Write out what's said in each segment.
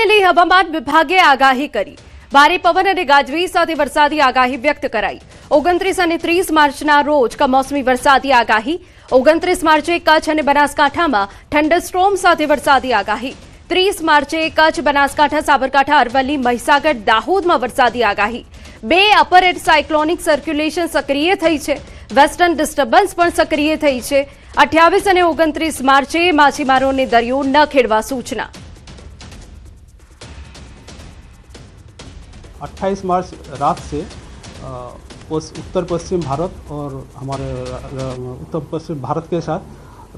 પવનને લઈ હવામાન વિભાગે આગાહી કરી। ભારે પવન અને ગાજવીજ સાથે વરસાદી આગાહી વ્યક્ત કરાઈ। 29 અને 30 માર્ચના રોજ કમોસમી વરસાદી આગાહી। 29 માર્ચે કચ્છ અને બનાસકાંઠામાં થંડરસ્ટોર્મ સાથે વરસાદી આગાહી। 30 માર્ચે કચ્છ, બનાસકાંઠા, સાબરકાંઠા, અરવલ્લી, મહીસાગર, દાહોદમાં વરસાદી આગાહી। બે અપર એર સાયક્લોનિક સર્ક્યુલેશન સક્રિય થઈ છે। વેસ્ટર્ન ડિસ્ટર્બન્સ પણ સક્રિય થઈ છે। 28 અને 29 માર્ચે માછીમારોને દરિયો ન ખેડવા સૂચના। 28 मार्च रात से उत्तर पश्चिम भारत और हमारे उत्तर पश्चिम भारत के साथ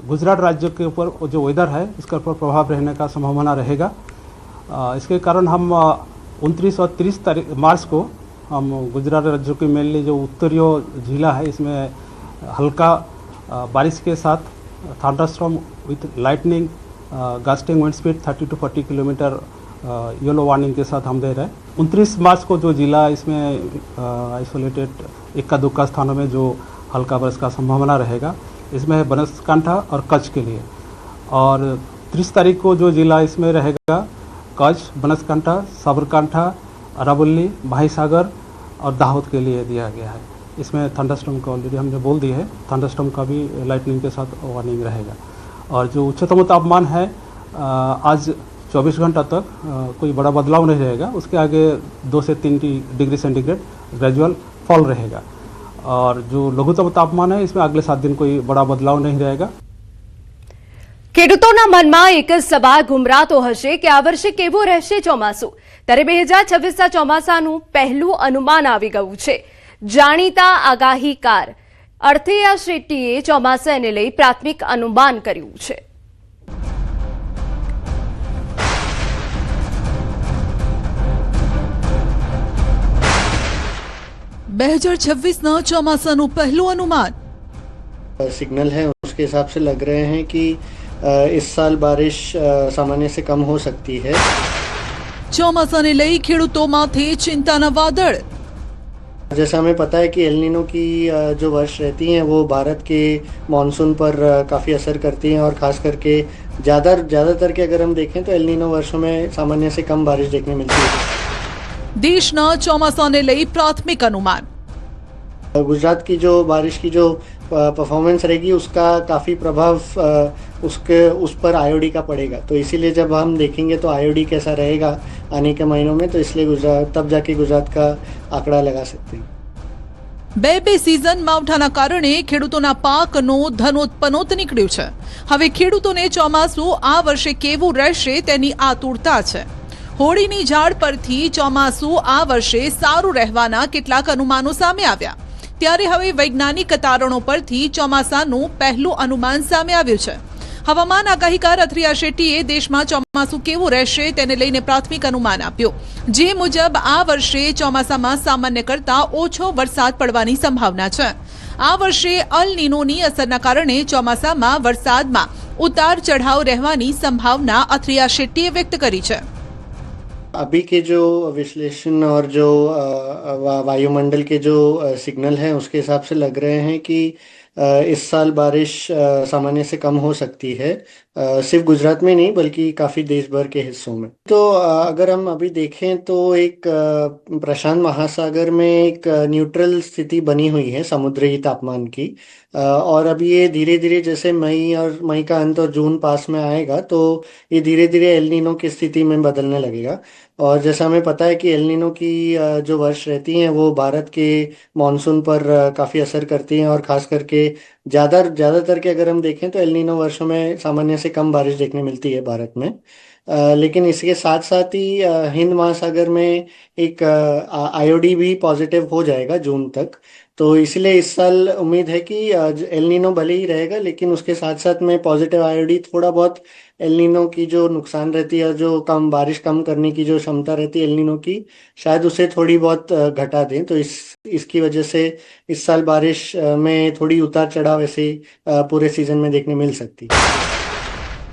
गुजरात राज्य के ऊपर जो वेदर है उसका ऊपर प्रभाव रहने का संभावना रहेगा। इसके कारण हम 29 और 30 मार्च को हम गुजरात राज्य के मेनली जो उत्तरीय जिला है इसमें हल्का बारिश के साथ thunderstorm with lightning, gusting wind speed 30 to 40 kilometre yellow warning के साथ हम दे रहे हैं। 29 मार्च को जो जिला इसमें आइसोलेटेड इक्का दुक्का स्थानों में जो हल्का बारिश का संभावना रहेगा इसमें है बनासकांठा और कच्छ के लिए। और 30 तारीख को जो जिला इसमें रहेगा कच्छ, बनासकांठा, साबरकांठा, अरवल्ली, महीसागर और दाहोद के लिए दिया गया है। इसमें थंडरस्टॉर्म का ऑलरेडी हमने बोल दी है, थंडरस्टॉर्म का भी लाइटनिंग के साथ वार्निंग रहेगा। और जो उच्चतम तापमान है आज 24 घंटा तक कोई बड़ा बदलाव नहीं रहेगा। उसके आगे 2 से 3 डिग्री सेंटीग्रेड ग्रेजुअल फॉल रहेगा। और जो लघुत्तम तापमान है इसमें अगले 7 दिन कोई बड़ा बदलाव नहीं रहेगा। ખેડૂતોના મનમાં એક જ સવાલ ઘુમરાતો હશે કે આ વર્ષે કેવું રહેશે ચોમાસું। ત્યારે 2026ના ચોમાસાનું પહેલું અનુમાન આવી ગયું છે। જાણીતા આગાહીકાર અર્થિયા શેટ્ટીએ ચોમાસાને લઈ પ્રાથમિક અનુમાન કર્યું છે। 2026 ચોમાસાનું પહેલું अनुमान। सिग्नल है उसके हिसाब से लग रहे हैं कि इस साल बारिश सामान्य से कम हो सकती है। ચોમાસાને લઈ ખેડૂતોમાંથી ચિંતાના વાદળ। जैसा हमें पता है कि एल नीनो की जो वर्ष रहती हैं वो भारत के मानसून पर काफ़ी असर करती हैं और ख़ास करके ज़्यादातर के अगर हम देखें तो एल नीनो वर्षों में सामान्य से कम बारिश देखने मिलती है। દેશના ચોમાસાને લઈ પ્રાથમિક अनुमान। गुजरात की जो बारिश की जो परफॉर्मेंस रहेगी उसका काफ़ी प्रभाव उस पर आईओडी का पड़ेगा। तो इसीलिए जब हम देखेंगे तो आईओडी कैसा रहेगा आने के महीनों में, तो इसलिए गुजरात तब जाके गुजरात का आंकड़ा लगा सकते हैं। બે सीजन માવઠાના કારણે ખેડૂતોના પાકનો ધનોત્પનોત નીકળ્યું છે। હવે ખેડૂતોને ચોમાસું આ વર્ષે કેવું રહેશે તેની આતુરતા છે। હોળીની ઝાડ પરથી ચોમાસું આ વર્ષે સારું રહેવાના કેટલાક અનુમાનો સામે આવ્યા। ત્યારે હવે વૈજ્ઞાનિક તારણો પરથી ચોમાસાનું પહેલું અનુમાન સામે આવ્યું છે। હવામાન આગાહીકાર અથિયા શેટ્ટીએ દેશમાં ચોમાસું કેવું રહેશે તેને લઈને પ્રાથમિક અનુમાન આપ્યું। જે મુજબ આ વર્ષે ચોમાસામાં સામાન્ય કરતા ઓછો વરસાદ પડવાની સંભાવના છે। આ વર્ષે અલ નીનોની અસરના કારણે ચોમાસામાં વરસાદમાં ઉતાર ચઢાવ રહેવાની સંભાવના અથિયા શેટ્ટીએ વ્યક્ત કરી છે। अभी के जो विश्लेषण और जो वायुमंडल के जो सिग्नल हैं उसके हिसाब से लग रहे हैं कि इस साल बारिश सामान्य से कम हो सकती है, सिर्फ गुजरात में नहीं बल्कि काफ़ी देश भर के हिस्सों में। तो अगर हम अभी देखें तो एक प्रशांत महासागर में एक न्यूट्रल स्थिति बनी हुई है समुद्री तापमान की। और अभी ये धीरे धीरे जैसे मई का अंत और जून पास में आएगा तो ये धीरे धीरे एल नीनो की स्थिति में बदलने लगेगा। और जैसा हमें पता है कि एल नीनो की जो वर्ष रहती हैं वो भारत के मानसून पर काफ़ी असर करती हैं और ख़ास करके ज़्यादातर के अगर हम देखें तो एल नीनो वर्षों में सामान्य से कम बारिश देखने मिलती है भारत में। लेकिन इसके साथ साथ ही हिंद महासागर में एक आईओडी भी पॉजिटिव हो जाएगा जून तक। तो इसलिए इस साल उम्मीद है कि एल नीनो भले ही रहेगा लेकिन उसके साथ साथ में पॉजिटिव आईओडी थोड़ा बहुत एल नीनो की जो नुकसान रहती है, जो बारिश कम करने की जो क्षमता रहती है एल नीनो की, शायद उसे थोड़ी बहुत घटा दें। तो इसकी वजह से इस साल बारिश में थोड़ी उतार चढ़ाव ऐसे पूरे सीजन में देखने मिल सकती है।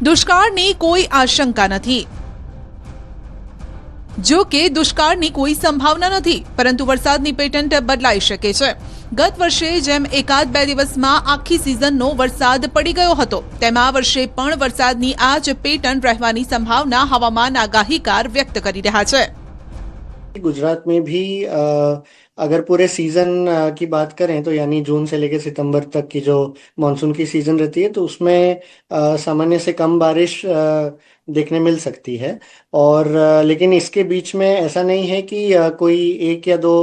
दुष्काळनी कोई आशंका नहीं। જો કે દુષ્કાળની કોઈ સંભાવના નથી, પરંતુ વરસાદની પેટર્ન બદલાઈ શકે છે. ગત વર્ષે જેમ એકાદ બે દિવસમાં આખી સિઝનનો વરસાદ પડી ગયો હતો, તેમ આ વર્ષે પણ વરસાદની આ જ પેટર્ન રહેવાની સંભાવના હવામાન આગાહીકાર વ્યક્ત કરી રહ્યા છે. गुजरात में भी अगर पूरे सीजन की बात करें तो यानी जून से लेकर सितंबर तक की जो मानसून की सीजन रहती है तो उसमें सामान्य से कम बारिश देखने मिल सकती है. और लेकिन इसके बीच में ऐसा नहीं है कि कोई एक या दो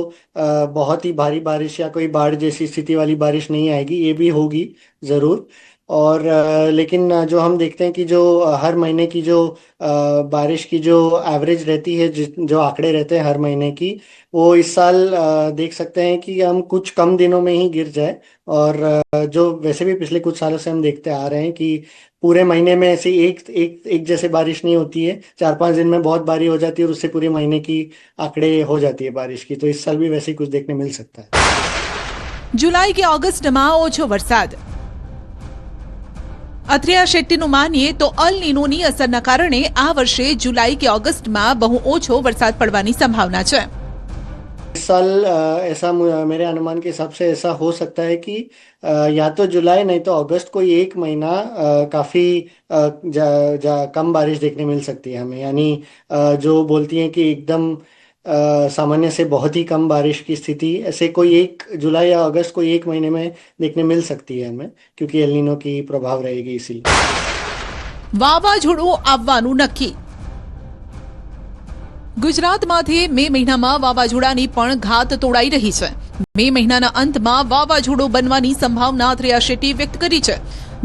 बहुत ही भारी बारिश या कोई बाढ़ जैसी स्थिति वाली बारिश नहीं आएगी, ये भी होगी ज़रूर. और लेकिन जो हम देखते हैं कि जो हर महीने की जो बारिश की जो एवरेज रहती है, जो आंकड़े रहते हैं हर महीने की, वो इस साल देख सकते हैं कि हम कुछ कम दिनों में ही गिर जाए. और जो वैसे भी पिछले कुछ सालों से हम देखते आ रहे हैं कि पूरे महीने में ऐसी एक जैसे बारिश नहीं होती है, 4-5 दिन में बहुत बारिश हो जाती है और उससे पूरे महीने की आंकड़े हो जाती है बारिश की. तो इस साल भी वैसे ही कुछ देखने मिल सकता है. जुलाई के ऑगस्ट में ओछो वरसाद. અત્રિયા શેટ્ટીનું માનીએ તો અલ નીનોની અસરના કારણે આ વર્ષે जुलाई के ऑगस्टમાં બહુ ઓછો વરસાદ પડવાની સંભાવના છે. इस साल ऐसा मेरे अनुमान के हिसाब से ऐसा हो सकता है कि या तो जुलाई नहीं तो अगस्त कोई एक महीना काफ़ी कम बारिश देखने मिल सकती है हमें. यानी जो बोलती हैं कि एकदम सामान्य से बहुत ही कम बारिश की स्थिति ऐसे कोई एक जुलाई या अगस्त कोई एक महीने में देखने मिल सकती है हमें, क्योंकि एल नीनो की प्रभाव रहेगी इसीलिए. વાવાઝોડું આવવાનું નક્કી. ગુજરાતમાંથી મે મહિનામાં વાવાઝોડાની પણ ઘાત તોડાઈ રહી છે. મે મહિનાના અંતમાં વાવાઝોડું બનવાની સંભાવના અત્રિયા શેટ્ટી વ્યક્ત કરી છે.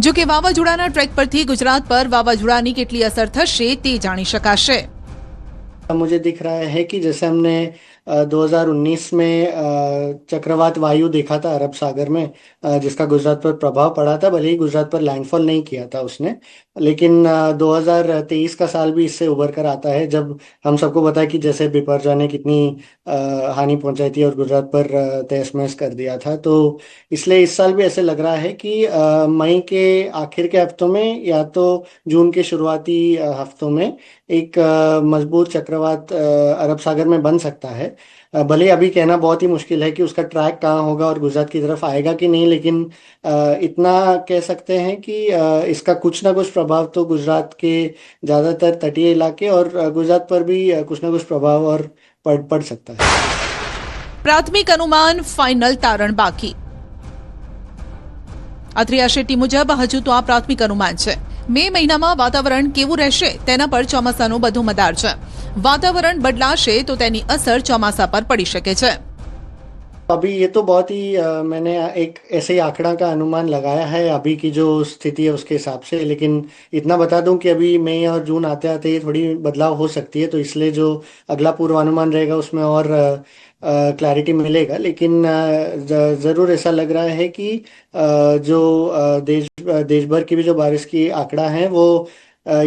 જો કે વાવાઝોડાના ટ્રેક પરથી ગુજરાત પર વાવાઝોડાની કેટલી અસર થશે તે જાણી શકાશે. मुझे दिख रहा है कि जैसे हमने 2019 में चक्रवात वायु देखा था अरब सागर में, जिसका गुजरात पर प्रभाव पड़ा था. भले ही गुजरात पर लैंडफॉल नहीं किया था उसने, लेकिन 2023 का साल भी इससे उभर कर आता है, जब हम सबको पता है कि जैसे बिपरजॉय ने कितनी हानि पहुंचाई थी और गुजरात पर तहस महस कर दिया था. तो इसलिए इस साल भी ऐसे लग रहा है कि मई के आखिर के हफ्तों में या तो जून के शुरुआती हफ्तों में एक मजबूत चक्रवात अरब सागर में बन सकता है. भले अभी कहना बहुत ही मुश्किल है कि उसका ट्रैक कहाँ होगा और गुजरात की तरफ आएगा कि नहीं, लेकिन इतना कह सकते हैं कि इसका कुछ ना कुछ प्रभाव तो गुजरात के ज़्यादातर तटीय इलाके और गुजरात पर भी कुछ ना कुछ प्रभाव और पड़ सकता है. પ્રાથમિક અનુમાન ફાઇનલ તારણ બાકી. અત્રિયા શેટ્ટી મુજબ હજુ તો આ પ્રાથમિક અનુમાન છે. મે મહિનામાં વાતાવરણ કેવું રહેશે તેના પર ચોમાસાનો બધો મદાર છે. વાતાવરણ બદલાશે તો તેની અસર ચોમાસા પર પડી શકે છે. अभी ये तो बहुत ही मैंने एक ऐसे ही आंकड़ा का अनुमान लगाया है अभी की जो स्थिति है उसके हिसाब से. लेकिन इतना बता दूं कि अभी मई और जून आते आते ये थोड़ी बदलाव हो सकती है, तो इसलिए जो अगला पूर्वानुमान रहेगा उसमें और क्लैरिटी मिलेगा. लेकिन ज़रूर ऐसा लग रहा है कि जो देश भर की भी जो बारिश की आंकड़ा है वो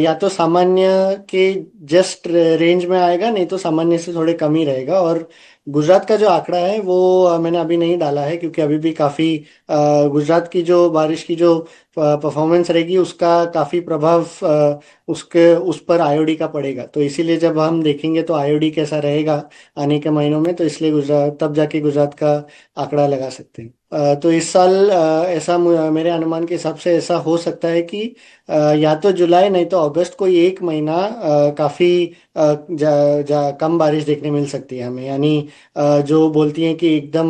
या तो सामान्य के जस्ट रेंज में आएगा, नहीं तो सामान्य से थोड़े कम ही रहेगा. और गुजरात का जो आंकड़ा है वो मैंने अभी नहीं डाला है, क्योंकि अभी भी काफ़ी गुजरात की जो बारिश की जो परफॉर्मेंस रहेगी उसका काफ़ी प्रभाव उस पर आईओडी का पड़ेगा. तो इसीलिए जब हम देखेंगे तो आईओडी कैसा रहेगा आने के महीनों में, तो इसलिए गुजरात तब जाके गुजरात का आंकड़ा लगा सकते हैं. तो इस साल ऐसा मेरे अनुमान के हिसाब से ऐसा हो सकता है कि या तो जुलाई नहीं तो अगस्त कोई एक महीना काफ़ी कम बारिश देखने मिल सकती है हमें. यानी जो बोलती हैं कि एकदम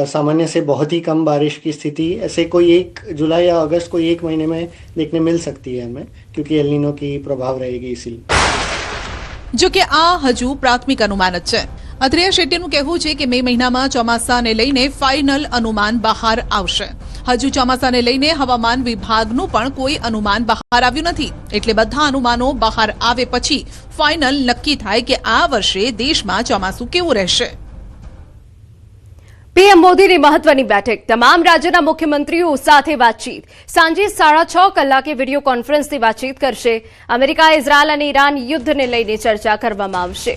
सामान्य से बहुत ही कम बारिश की स्थिति ऐसे कोई एक जुलाई या अगस्त कोई एक महीने में देखने मिल सकती है हमें, क्योंकि एल नीनो की प्रभाव रहेगी इसीलिए. જો કે આ હજુ પ્રાથમિક અનુમાન જ છે. અત્રિયા શેટ્ટીનું કહેવું છે કે મે મહિનામાં ચોમાસાને લઈને ફાઇનલ અનુમાન બહાર આવશે. હજુ ચોમાસાને લઈને હવામાન વિભાગનું પણ કોઈ અનુમાન બહાર આવ્યું નથી, એટલે બધા અનુમાનો બહાર આવે પછી ફાઇનલ નક્કી થાય કે આ વર્ષે દેશમાં ચોમાસું કેવું રહેશે. પીએમ મોદીની મહત્વની બેઠક, તમામ રાજ્યના મુખ્યમંત્રીઓ સાથે વાતચીત. સાંજે 6:30 કલાકે વિડીયો કોન્ફરન્સથી વાતચીત કરશે. અમેરિકા, ઇઝરાયલ અને ઈરાન યુદ્ધને લઈને ચર્ચા કરવામાં આવશે.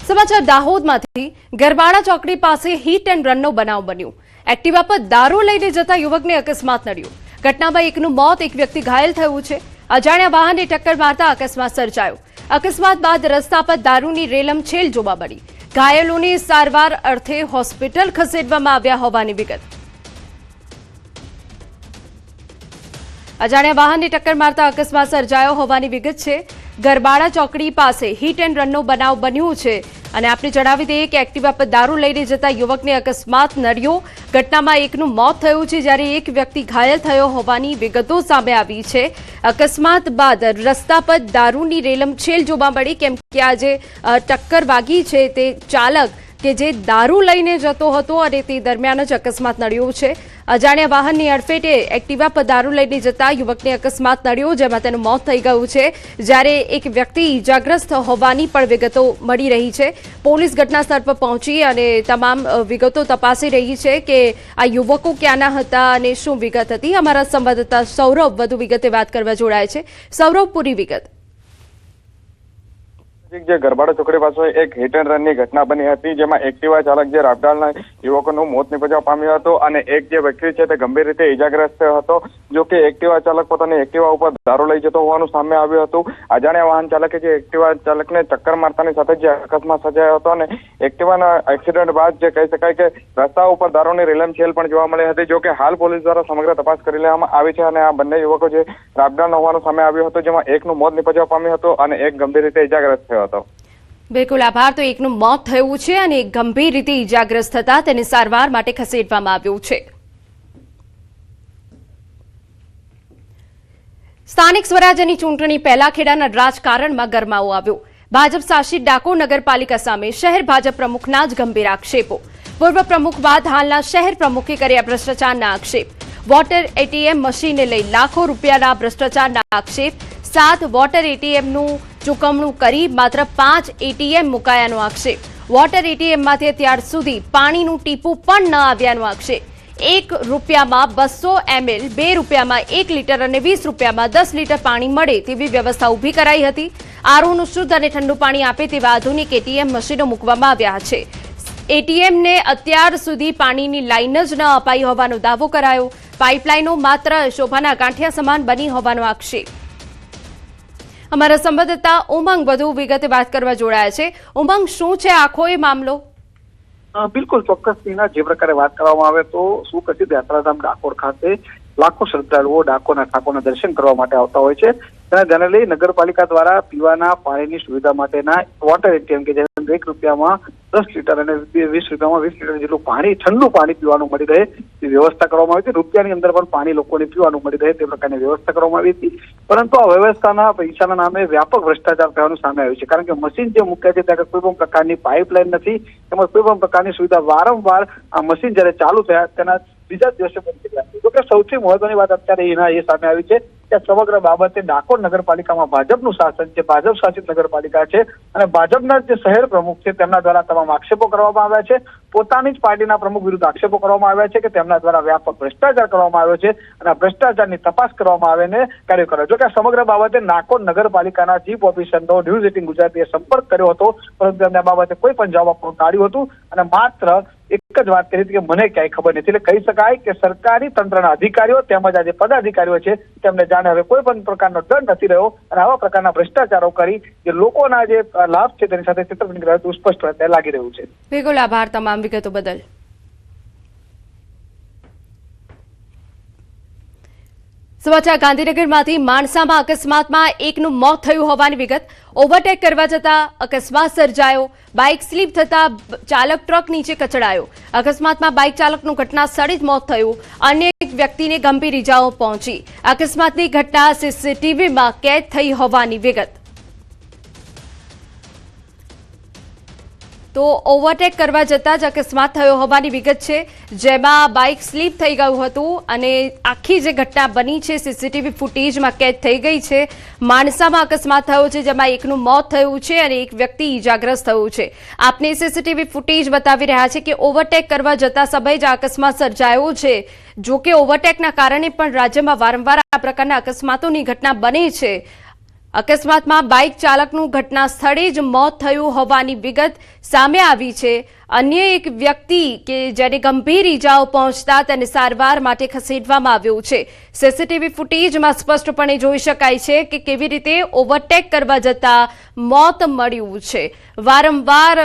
સમાચાર દાહોદમાંથી. ગરબાડા ચોકડી પાસે હિટ એન્ડ રનનો બનાવ બન્યો. એક્ટિવા પર દારૂ લઈને જતા યુવકને અકસ્માત નડ્યો. ઘટનામાં એકનું મોત, એક વ્યક્તિ ઘાયલ થયું છે. અજાણ્યા વાહનને ટક્કર મારતા અકસ્માત સર્જાયો. અકસ્માત બાદ રસ્તા પર દારૂની રેલમછેલ જોવા મળી. ઘાયલોને સારવાર અર્થે હોસ્પિટલ ખસેડવામાં આવ્યા હોવાની વિગત. અજાણ્યા વાહનને ટક્કર મારતા અકસ્માત સર્જાયો હોવાની વિગત છે. ગરબાડા ચોકડી પાસે હિટ એન્ડ રનનો બનાવ બન્યો છે અને આપને જણાવી દઈએ કે એક્ટિવા પર દારૂ લઈને જતા યુવકને અકસ્માત નડ્યો. ઘટનામાં એકનું મોત થયું છે જ્યારે એક વ્યક્તિ ઘાયલ થયો હોવાની વિગતો સામે આવી છે. અકસ્માત બાદ રસ્તા પર દારૂની રેલમછેલ જોવા મળી, કેમ કે આ જે ટક્કર વાગી છે તે ચાલક કે જે દારૂ લઈને જતો હતો અને તે દરમિયાન જ અકસ્માત નડ્યો છે. અજાણ્યા વાહનની અડફેટે એક્ટિવા પર દારૂ લઈને જતા યુવકને અકસ્માત નડ્યો, જેમાં તેનું મોત થઈ ગયું છે, જ્યારે એક વ્યક્તિ ઇજાગ્રસ્ત હોવાની પણ વિગતો મળી રહી છે. પોલીસ ઘટના સ્થળ પર પહોંચી અને તમામ વિગતો તપાસી રહી છે કે આ યુવકો ક્યાંના હતા અને શું વિગત હતી. અમારા સંવાદદાતા સૌરભ વધુ વિગતે વાત કરવા જોડાય છે. સૌરભ, પૂરી વિગત. જે ગરબાડા ચોકડી પાસે એક હિટ એન્ડ રનની ઘટના બની હતી, જેમાં એક્ટિવા ચાલક જે રાપડાલના યુવકોનું મોત નિપજવા પામ્યું હતું અને એક જે વ્યક્તિ છે તે ગંભીર રીતે ઇજાગ્રસ્ત હતો. જો કે એક્ટિવા ચાલક પોતાની એક્ટિવા ઉપર દારૂ લઈ જતો હોવાનું સામે આવ્યું હતું. અજાણ્યા વાહન ચાલકે જે એક્ટિવા ચાલકને ટક્કર મારતાની સાથે જે અકસ્માત સર્જાયો હતો અને એક્ટિવાના એક્સિડન્ટ બાદ જે કહી શકાય કે રસ્તા ઉપર દારૂની રેલમછેલ પણ જોવા મળી હતી. જો કે હાલ પોલીસ દ્વારા સમગ્ર તપાસ કરી લેવામાં આવી છે અને આ બંને યુવકો જે રાપડાલના હોવાનું સામે આવ્યું હતું, જેમાં એકનું મોત નિપજવા પામ્યું હતું અને એક ગંભીર રીતે ઇજાગ્રસ્ત થયો હતો. બિલકુલ આભાર. તો એકનું મોત થયું છે અને એક ગંભીર રીતે ઇજાગ્રસ્ત થતા તેને સારવાર માટે ખસેડવામાં આવ્યું છે. સ્થાનિક સ્વરાજ્યની ચૂંટણી પહેલા ખેડાના રાજકારણમાં ગરમાવો આવ્યો. ભાજપ શાસિત ડાકોર નગરપાલિકા સામે શહેર ભાજપ પ્રમુખના જ ગંભીર આક્ષેપો. પૂર્વ પ્રમુખ બાદ હાલના શહેર પ્રમુખે કર્યા ભ્રષ્ટાચારના આક્ષેપ. વોટર એટીએમ મશીનને લઈ લાખો રૂપિયાના ભ્રષ્ટાચારના આક્ષેપ. 7 વોટર એટીએમનું ચૂકવણું કરી માત્ર 5 એટીએમ મુકાયાનો આક્ષેપ. વોટર એટીએમમાંથી અત્યાર સુધી પાણીનું ટીપું પણ ન આવ્યાનો આક્ષેપ. ₹1 200 ml, ₹2 1 લીટર અને ₹20 10 લીટર પાણી મળે તેવી વ્યવસ્થા ઊભી કરાઈ હતી. આરઓનું શુદ્ધ અને ઠંડુ પાણી આપે તેવા આધુનિક એટીએમ મશીનો મૂકવામાં આવ્યા છે. એટીએમને અત્યાર સુધી પાણીની લાઈન જ ન અપાઈ હોવાનો દાવો કરાયો. પાઇપલાઇનો માત્ર શોભાના ગાંઠિયા સમાન બની હોવાનો આક્ષેપ. અમારા સંવાદદાતા ઉમંગ વધુ વિગતે વાત કરવા જોડાયા છે. ઉમંગ, શું છે આખો એ મામલો? બિલકુલ ચોક્કસ નીના, જે પ્રકારે વાત કરવામાં આવે તો સુપ્રસિદ્ધ યાત્રાધામ ડાકોર ખાતે લાખો શ્રદ્ધાળુઓ ડાકોરના ઠાકોરના દર્શન કરવા માટે આવતા હોય છે. તેને ધ્યાને લઈ નગરપાલિકા દ્વારા પીવાના પાણીની સુવિધા માટેના વોટર એટીએમ કે જેમાં ₹1 10 લીટર અને ₹20 20 લીટર જેટલું પાણી, ઠંડુ પાણી પીવાનું મળી રહે તે વ્યવસ્થા કરવામાં આવી હતી. રૂપિયાની અંદર પણ પાણી લોકોને પીવાનું મળી રહે તે પ્રકારની વ્યવસ્થા કરવામાં આવી હતી. પરંતુ આ વ્યવસ્થાના પૈસાના નામે વ્યાપક ભ્રષ્ટાચાર થવાનું સામે આવ્યું છે. કારણ કે મશીન જે મૂક્યા છે ત્યાં કોઈ પણ પ્રકારની પાઇપલાઇન નથી, તેમજ કોઈ પણ પ્રકારની સુવિધા. વારંવાર આ મશીન જયારે ચાલુ થયા તેના બીજા દિવસે બંધ થઈ ગયા. જોકે સૌથી મહત્વની વાત અત્યારે એના એ સામે આવી છે કે સમગ્ર બાબતે ડાકોર નગરપાલિકામાં ભાજપનું શાસન છે, ભાજપ શાસિત નગરપાલિકા છે અને ભાજપના જે શહેર પ્રમુખ છે તેમના દ્વારા તમામ આક્ષેપો કરવામાં આવ્યા છે. પોતાની જ પાર્ટીના પ્રમુખ વિરુદ્ધ આક્ષેપો કરવામાં આવ્યા છે કે તેમના દ્વારા વ્યાપક ભ્રષ્ટાચાર કરવામાં આવ્યો છે અને આ ભ્રષ્ટાચારની તપાસ કરવામાં આવે ને કાર્ય કરે. જો કે સમગ્ર બાબતે ડાકોર નગરપાલિકાના ચીફ ઓફિસરનો ન્યૂઝ 18 ગુજરાતીએ સંપર્ક કર્યો હતો, પરંતુ તેમને આ બાબતે કોઈ પણ જવાબ આપવાનું ટાળ્યું હતું અને માત્ર એક જ વાત કરી હતી કે મને ક્યાંય ખબર નથી. એટલે કહી શકાય કે સરકારી તંત્રના અધિકારીઓ તેમજ આ જે પદાધિકારીઓ છે તેમને જાણે હવે કોઈ પણ પ્રકારનો ડર નથી રહ્યો અને આવા પ્રકારના ભ્રષ્ટાચારો કરી જે લોકોના જે લાભ છે તેની સાથે છેતરપિંડી રહેતું સ્પષ્ટ લાગી રહ્યું છે. બિલકુલ આભાર તમામ વિગતો બદલ. સમાચાર ગાંધીનગરમાંથી. માણસામાં અકસ્માતમાં એકનું મોત થયું હોવાની વિગત. ઓવરટેક કરવા જતા અકસ્માત સર્જાયો. બાઇક સ્લીપ થતા ચાલક ટ્રક નીચે કચડાયો. અકસ્માતમાં બાઇક ચાલકનું ઘટના સ્થળે જ મોત થયું. અન્ય એક વ્યક્તિને ગંભીર ઇજાઓ પહોંચી. અકસ્માતની ઘટના સીસીટીવીમાં કેદ થઈ હોવાની વિગત. તો ઓવરટેક કરવા જતાં જ અકસ્માત થયો હોવાની વિગત છે, જેમાં બાઇક સ્લીપ થઈ ગયું હતું અને આખી જે ઘટના બની છે સીસીટીવી ફૂટેજમાં કેદ થઈ ગઈ છે. માણસામાં અકસ્માત થયો છે, જેમાં એકનું મોત થયું છે અને એક વ્યક્તિ ઇજાગ્રસ્ત થયું છે. આપને સીસીટીવી ફૂટેજ બતાવી રહ્યા છે કે ઓવરટેક કરવા જતા સમયે જ અકસ્માત સર્જાયો છે. જો કે ઓવરટેકના કારણે પણ રાજ્યમાં વારંવાર આ પ્રકારના અકસ્માતોની ઘટના બને છે. અકસ્માતમાં બાઇક ચાલકનું ઘટના સ્થળે જ મોત થયું હોવાની વિગત સામે આવી છે. અન્ય એક વ્યક્તિ કે જેને ગંભીર ઈજાઓ પહોંચતા તેને સારવાર માટે ખસેડવામાં આવ્યો છે. સીસીટીવી ફૂટેજમાં સ્પષ્ટપણે જોઈ શકાય છે કે કેવી રીતે ઓવરટેક કરવા જતા મોત મળ્યું છે. વારંવાર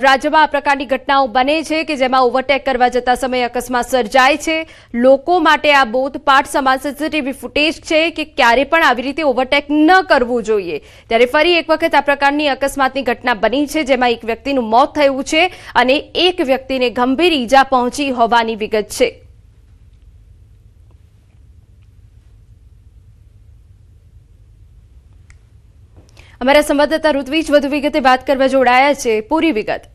રાજ્યમાં આ પ્રકારની ઘટનાઓ બને છે કે જેમાં ઓવરટેક કરવા જતા સમયે અકસ્માત સર્જાય છે. લોકો માટે આ બોધપાઠ સમાન સીસીટીવી ફૂટેજ છે કે ક્યારે પણ આવી રીતે ઓવરટેક ન કરવું જોઈએ. ત્યારે ફરી એક વખત આ પ્રકારની અકસ્માતની ઘટના બની છે જેમાં એક વ્યક્તિનું મોત થયું છે અને એક વ્યક્તિને ગંભીર ઈજા પહોંચી હોવાની વિગત છે. અમારા સંવાદદાતા ઋત્વિજ વધુ વિગતે વાત કરવા જોડાયા છે. પૂરી વિગત.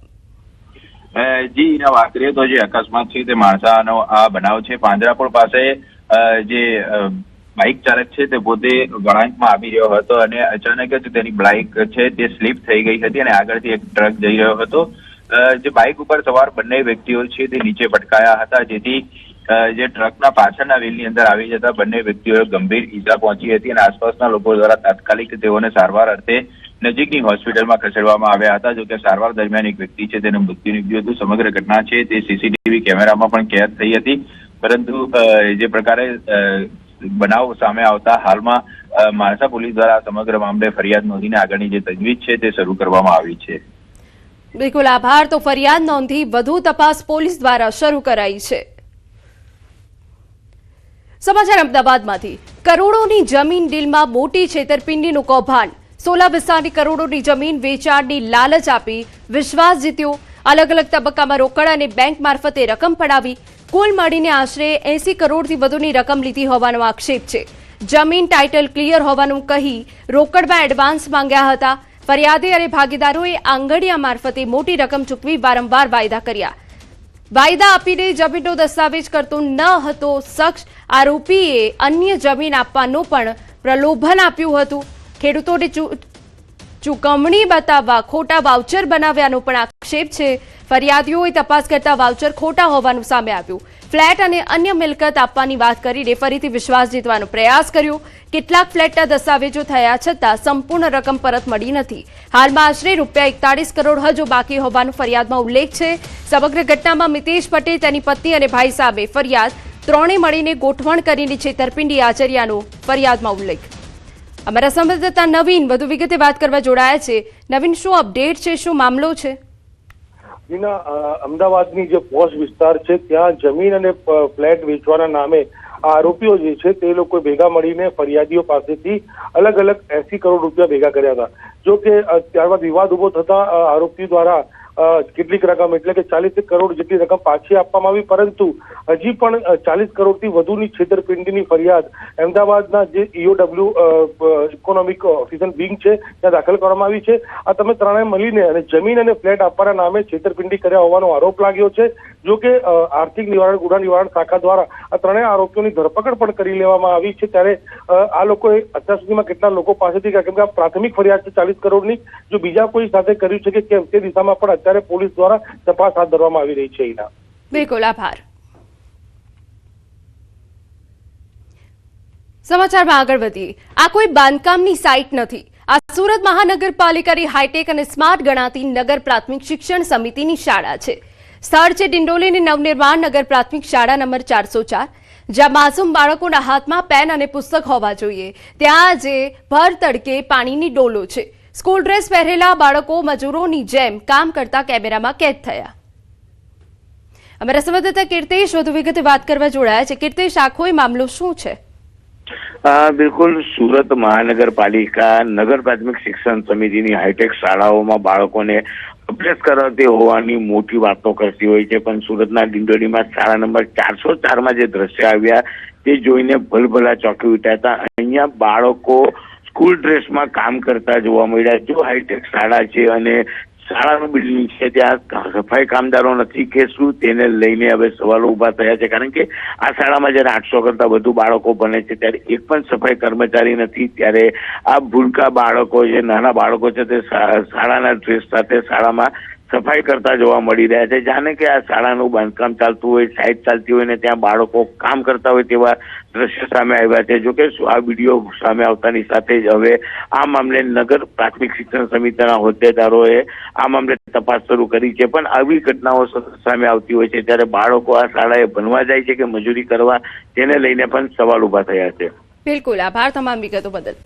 જી વાત કરીએ તો જે અકસ્માત છે તે માણસાનો આ બનાવ છે. પાંજરાપોળ પાસે જે બાઇક ચાલક છે તે પોતે વળાંકમાં આવી રહ્યો હતો અને અચાનક જ તેની બાઇક છે તે સ્લીપ થઈ ગઈ હતી અને આગળથી એક ટ્રક જઈ રહ્યો હતો. જે બાઇક ઉપર સવાર બંને વ્યક્તિઓ છે તે નીચે પટકાયા હતા, જેથી જે ટ્રકના પાછળના વ્હીલની અંદર આવી જતા બંને વ્યક્તિઓએ ગંભીર ઈજા પહોંચી હતી અને આસપાસના લોકો દ્વારા તાત્કાલિક તેઓને સારવાર અર્થે નજીકની હોસ્પિટલમાં ખસેડવામાં આવ્યા હતા. જોકે સારવાર દરમિયાન એક વ્યક્તિ છે તેનું મૃત્યુ નીપજ્યું હતું. સમગ્ર ઘટના છે તે સીસીટીવી કેમેરામાં પણ કેદ થઈ હતી, પરંતુ જે પ્રકારે બનાવ સામે આવતા હાલમાં માણસા પોલીસ દ્વારા સમગ્ર મામલે ફરિયાદ નોંધીને આગળની જે તજવીજ છે તે શરૂ કરવામાં આવી છે. બિલકુલ આભાર. તો ફરિયાદ નોંધી વધુ તપાસ પોલીસ દ્વારા શરૂ કરાઈ છે. સમાચાર અમદાવાદમાંથી. કરોડોની જમીન ડીલમાં મોટી છેતરપિંડીનું કૌભાંડ. 16 વિસ્તારની કરોડોની જમીન વેચાણની લાલચ આપી વિશ્વાસ જીત્યો. અલગ અલગ તબક્કામાં રોકડ અને બેંક મારફતે રકમ પડાવી કુલ મળીને આશરે 80 કરોડથી વધુની રકમ લીધી હોવાનો આક્ષેપ છે. જમીન ટાઇટલ ક્લિયર હોવાનું કહી રોકડમાં એડવાન્સ માંગ્યા હતા. ફરિયાદી અને ભાગીદારોએ આંગડિયા મારફતે મોટી રકમ ચૂકવી વારંવાર વાયદા કર્યા. વાયદા આપીને જમીનનો દસ્તાવેજ કરતો ન હતો શખ્સ. આરોપીએ અન્ય જમીન આપવાનું પણ પ્રલોભન આપ્યું હતું. ખેડૂતોને ચૂકવણી બતાવવા ખોટા વાઉચર બનાવ્યાનો પણ આક્ષેપ છે. ફરિયાદીઓએ તપાસ કરતા વાઉચર ખોટા હોવાનું સામે આવ્યું. ફ્લેટ અને અન્ય મિલકત આપવાની વાત કરીને ફરીથી વિશ્વાસ જીતવાનો પ્રયાસ કર્યો. કેટલાક ફ્લેટના દસ્તાવેજો થયા છતાં સંપૂર્ણ રકમ પરત મળી નથી. હાલમાં આશરે ₹41 કરોડ હજુ બાકી હોવાનો ફરિયાદમાં ઉલ્લેખ છે. સમગ્ર ઘટનામાં મિતેશ પટેલ, તેની પત્ની અને ભાઈ સામે ફરિયાદ. ત્રણે મળીને ગોઠવણ કરીને છેતરપિંડી આચર્યાનો ફરિયાદમાં ઉલ્લેખ. અમારા સંવાદદાતા નવીન વધુ વિગતે વાત કરવા જોડાયા છે. નવીન, શું અપડેટ છે, શું મામલો છે? અમદાવાદની જે પોશ વિસ્તાર છે ત્યાં જમીન અને ફ્લેટ વેચવાના નામે આરોપીઓ જે છે તે લોકો ભેગા મળીને ફરિયાદીઓ પાસેથી અલગ અલગ 80 કરોડ રૂપિયા ભેગા કર્યા હતા. જો કે ત્યારબાદ વિવાદ ઉભો થતા આરોપીઓ દ્વારા કેટલીક રકમ એટલે કે 40 કરોડ જેટલી રકમ પાછી આપવામાં આવી, પરંતુ હજી પણ 40 કરોડથી વધુની છેતરપિંડીની ફરિયાદ અમદાવાદના જે EOW ઇકોનોમિક ઓફિસર વિંગ છે ત્યાં દાખલ કરવામાં આવી છે. આ તમે ત્રણેય મળીને અને જમીન અને ફ્લેટ આપવાના નામે છેતરપિંડી કર્યા હોવાનો આરોપ લાગ્યો છે. જો કે આર્થિક નિવારણ ગુના નિવારણ શાખા દ્વારા આ ત્રણેય આરોપીઓની ધરપકડ પણ કરી લેવામાં આવી છે. ત્યારે આ લોકોએ અત્યાર સુધીમાં કેટલા લોકો પાસેથી, કેમ કે આ પ્રાથમિક ફરિયાદ છે 40 કરોડની, જો બીજા કોઈ સાથે કર્યું છે કે કેમ તે દિશામાં પણ અત્યારે પોલીસ દ્વારા તપાસ હાથ ધરવામાં આવી રહી છે. બિલકુલ આભાર. સમાચારમાં આગળ વધીએ. આ કોઈ બાંધકામની સાઇટ નથી. આ સુરત મહાનગરપાલિકાની હાઈટેક અને સ્માર્ટ ગણાતી નગર પ્રાથમિક શિક્ષણ સમિતિની શાળા છે. સ્થળ છે ડિંડોલીની નવનિર્માણ નગર પ્રાથમિક શાળા નંબર 404, જ્યાં માસૂમ બાળકોના હાથમાં પેન અને પુસ્તક હોવા જોઈએ. ત્યાં આજે ભર તડકે પાણીની ડોલો છે. સ્કૂલ ડ્રેસ પહેરેલા બાળકો મજૂરોની જેમ કામ કરતા કેમેરામાં કેદ થયા. અમારા સંવાદદાતા કીર્તેશ વધુ વિગતે વાત કરવા જોડાયા છે. કીર્તેશ, આખો મામલો શું છે? બિલકુલ, સુરત મહાનગરપાલિકા નગર પ્રાથમિક શિક્ષણ સમિતિની હાઈટેક શાળાઓમાં બાળકોને અભ્યાસ કરાવતી હોવાની મોટી વાતો કરતી હોય છે, પણ સુરતના ડિંડોલીમાં શાળા નંબર 404માં જે દ્રશ્ય આવ્યા તે જોઈને ભલભલા ચોંકી ઉઠ્યા હતા. અહીંયા બાળકો સ્કૂલ ડ્રેસમાં કામ કરતા જોવા મળ્યા. જો હાઈટેક શાળા છે અને શાળાનું બિલ્ડિંગ છે ત્યાં સફાઈ કામદારો નથી કે શું, તેને લઈને હવે સવાલો ઉભા થયા છે. કારણ કે આ શાળામાં જ્યારે 800 કરતા વધુ બાળકો ભણે છે ત્યારે એક પણ સફાઈ કર્મચારી નથી. ત્યારે આ ભૂલકા બાળકો, જે નાના બાળકો છે તે શાળાના ડ્રેસ સાથે શાળામાં સફાઈ કરતા જોવા મળી રહ્યા છે. જાણે કે આ શાળાનું બાંધકામ ચાલતું હોય, સાઇટ ચાલતી હોય ને ત્યાં બાળકો કામ કરતા હોય તેવા દ્રશ્ય સામે આવ્યા છે. જોકે આ વિડીયો સામે આવતાની સાથે જ હવે આ મામલે નગર પ્રાથમિક શિક્ષણ સમિતિના હોદ્દેદારોએ આ મામલે તપાસ શરૂ કરી છે. પણ આવી ઘટનાઓ સતત સામે આવતી હોય છે ત્યારે બાળકો આ શાળાએ ભણવા જાય છે કે મજૂરી કરવા તેને લઈને પણ સવાલ ઉભા થયા છે. બિલકુલ, આભાર તમામ વિગતો બદલ.